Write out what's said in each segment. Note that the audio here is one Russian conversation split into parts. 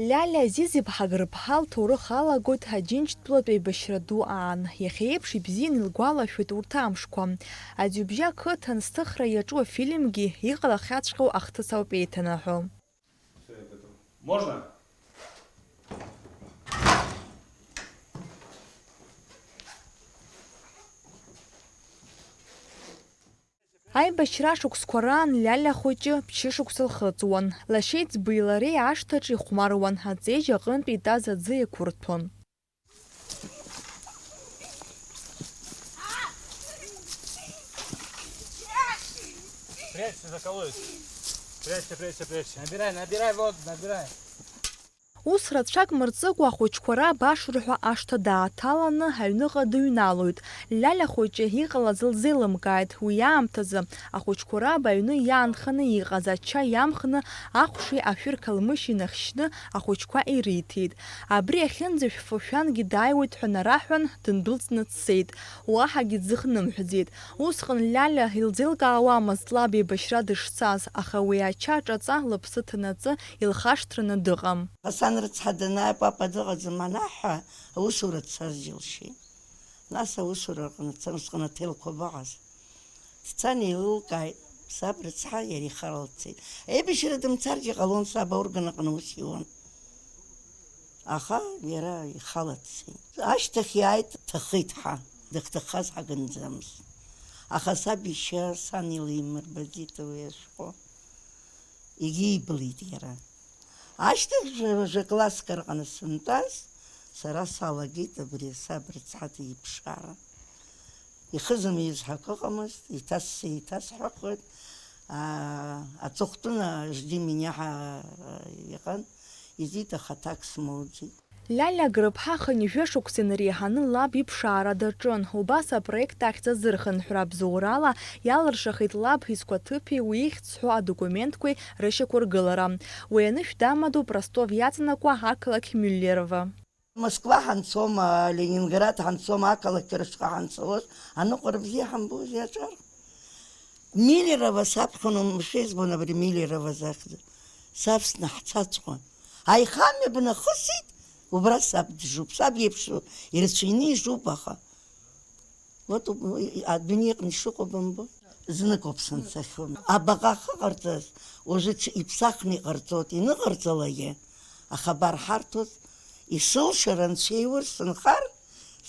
Ляля Азизиԥҳа Гырԥҳа лҭоурых алагоит Ҳаџьынџьтәылатәи еибашьра ду аан. Иахьа еиԥш ибзианы илгәалашәоит урҭ амшқәа. Аӡҩыбжьа ақыҭан зҭыхра иаҿу афильмгьы иҟалахьаҵәҟьоу ахҭыс ауп еиҭанаҳәо. Можно? Аибашьра шықәсқәа раан Ляля хәыҷы ԥшьышықәса лхыҵуан. Лашьеи ӡбеи лареи ашҭаҿы ихәмаруан, аҵеџь аҟынтәи итаз аӡы иақәырҭәон. Прячься, заколоть. Прячься. Набирай воду, набирай. Ус рацәак мырҵыкәа ахәыҷқәа рабашырҳәа ашҭа дааҭаланы аҩныҟа дыҩналоит. Ляля хәыҷы иҟалаз лзеилымкааит. Уи аамҭазы ахәыҷқәа раб аҩны иаанханы иҟаз ача иамхны ахәшеи ашәыр-қалмышьи нахьшьны ахәыҷқәа ириҭеит. Абри ахьынӡашәфо шәангьы дааиуеит ҳәа нараҳәан, дындәылҵны дцеит. Уаҳагьы дзыхнымҳәӡеит. Усҟан Ляля илзеилкаауамызт лаб еибашьра дышцаз, аха уи ача аҿаҵа лыԥсы ҭанаҵы илхашҭраны дыҟам. Рыцҳа данааи папа дыҟаӡам анаҳҳәа, аусура дцаз џьылшьеит. Нас аусура рҟны дцан, усҟан аҭелқәа баҟаз. Дцан еилылкааит, саб рыцҳа иара ихара лцеит. Аибашьра дымцаргьы ҟалон, саб аорган аҟны ус иуан. Аха иара ихала дцеит. Ашьҭахь иааит дҭахеит ҳа, дахьҭахаз ҳагынӡамызт. Аха саб ишьа сан илимырбаӡеит уи ашәҟәы. Егьиблит иара. Ашьҭахь класск рҟны сынтәаз, сара салагеит абри саб рыцҳа иԥшаара. Ихызымиз ҳәа акы ыҟамызт, иҭасҳәахуеит. Аҵыхәтәаны жди меня иҟан, изит аха аҭак смоуӡеит. Ляля Гырԥҳа хынҩажәа инареиҳаны лаб иԥшаара даҿын. Убас апроект ахьӡ азырхынҳәра абзоурала иалыршахит лаб изқәаҭыԥи уи ихьӡ зҳәо адокументқәеи рышьақәыргылара. Уи анышә дамадоуп Ростов иаҵанакуа ақалақь Мюллерово. Москва ҳанцом, Ленинград ҳанцом, ақалақь рышҟа ҳанцауаз, аныҟәара бзиа ҳамбоз иаҿар. Миллерово саԥхьон мшеизбон абри Миллерово захьӡ. Саԥсны ҳцаҵәҟьон. Аихамҩа бнахысит, убра саб джуп, саб иеиԥш ирацәаҩны ижуп, аха. Адунеиаҟны ишыҟоу бымбо. Зныкоуп сынцахьоу. Абаҟа ахыҟарҵаз, ожы иԥсахны иҟарҵоит, иныҟарҵалагьы, ахабар ҳарҭоз, исылшара анцәа иур сынхар,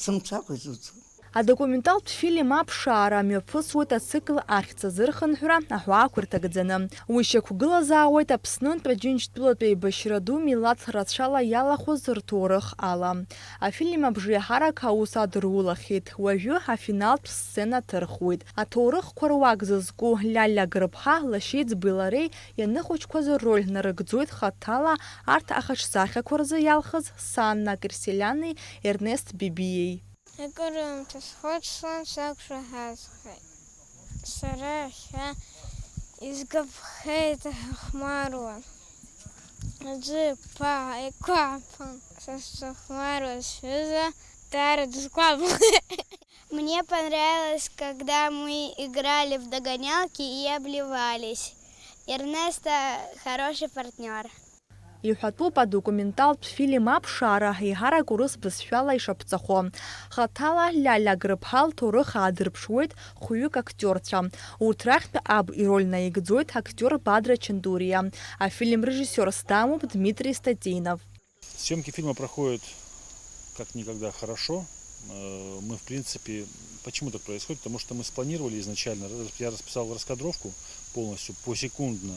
сымцакәа изуцуп. Адокументалтә фильм аԥшаара мҩаԥысуеит ацикл ахьӡ азырхынҳәра аҳәаақәа ирҭагӡаны. Уи шьақәгылазаауеит Аԥснынтә Аџьынџьтәылатәи еибашьра ду милаҭ рацәала иалахәыз рҭоурых ала. Афильм абжеиҳарак аус адырулахьеит. Уажәы афиналтә сцена ҭырхуеит. Аҭоурыхқәа руак зызку Ляля Гырԥҳа лашьеи ӡбеи лареи ианыхәыҷқәаз роль нарыгӡоит хаҭала арҭ ахаҿсахьақәа рзы иалхыз Санна Кирселиани, Ернест Бибиеи. Икырымҭа схәыцлан сақәшаҳаҭхеит. Сара иахьа изгәаԥхеит ахәмаруа. Аӡы ԥаа икәаԥан. Са схәмаруа сҩыза Тара дскваплет. Мне понравилось, когда мы играли в догонялки и обливались. Ернеста хороший партнер. Иҳәатәуп адокументалтә фильм аԥшаара еиҳарак урыс бызшәала ишаԥҵахо. Хаҭала Ляля Гырԥҳа лҭоурых аадырԥшуеит хәҩык актиорцәа. Урҭ рахьтә аб ироль наигӡоит актиор Бадра Чандуриа. Афильм режиссер Стамуп Дмитрий Статейнов. Съемки фильма проходят как никогда хорошо. Мы, в принципе, почему так происходит? Потому что мы спланировали изначально, я расписал раскадровку полностью, посекундно.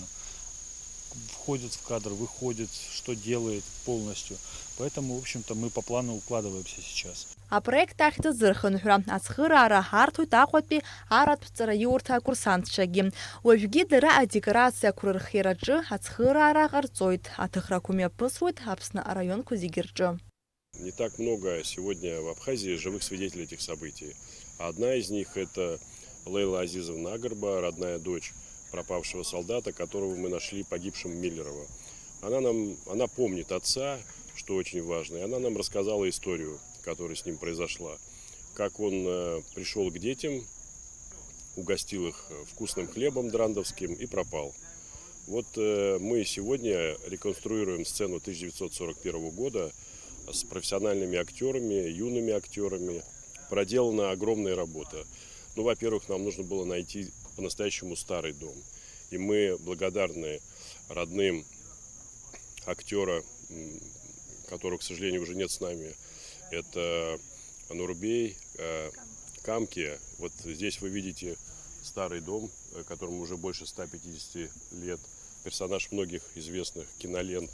Входит в кадр, выходит, что делает полностью. Поэтому, в общем-то, мы по плану укладываемся сейчас. Апроект ахьӡ азырхынҳәра ацхыраара ҳарҭоит Аҟәатәи аратәҵара иурҭа акурсантцәагьы. Уажәгьы дара адекорациақәа рырхиараҿы ацхыраара ҟарҵоит. Аҭыхрақәа мҩаԥысуеит Аԥсны араионқәа зегьы рҿы. Не так много сегодня в Абхазии живых свидетелей этих событий. Одна из них – это Лейла Азизовна Агарба, родная дочь пропавшего солдата, которого мы нашли погибшим в Миллерово. Она помнит отца, что очень важно, и она нам рассказала историю, которая с ним произошла. Как он пришел к детям, угостил их вкусным хлебом драндовским и пропал. Вот мы сегодня реконструируем сцену 1941 года с профессиональными актерами, юными актерами. Проделана огромная работа. Ну, во-первых, нам нужно было найти по-настоящему старый дом. И мы благодарны родным актера, которого, к сожалению, уже нет с нами. Это Нурбей Камки. Вот здесь вы видите старый дом, которому уже больше 150 лет. Персонаж многих известных кинолент.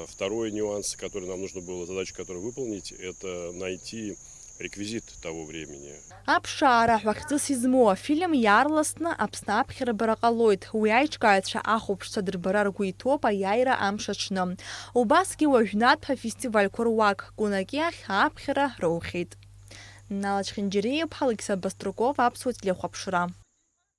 Второй нюанс, который нам нужно было, задачу которую выполнить, это найти реквизит того времени. Аԥшаара ҳәахьҵыс измоу афильм иаарласны Аԥсны аԥхьара ҟалоит. Уи аиҿкааҩцәа ахәаԥшцәа дырбара ргәы иҭоуп аиааира амш аҽны. Убасгьы уажәнатә афестивальқәа руак Кәынакьи ахь аԥхьара роухьеит. Нала Чхинџьириа-ԥҳа, Александр Баструков, Аԥсуа телехәаԥшра.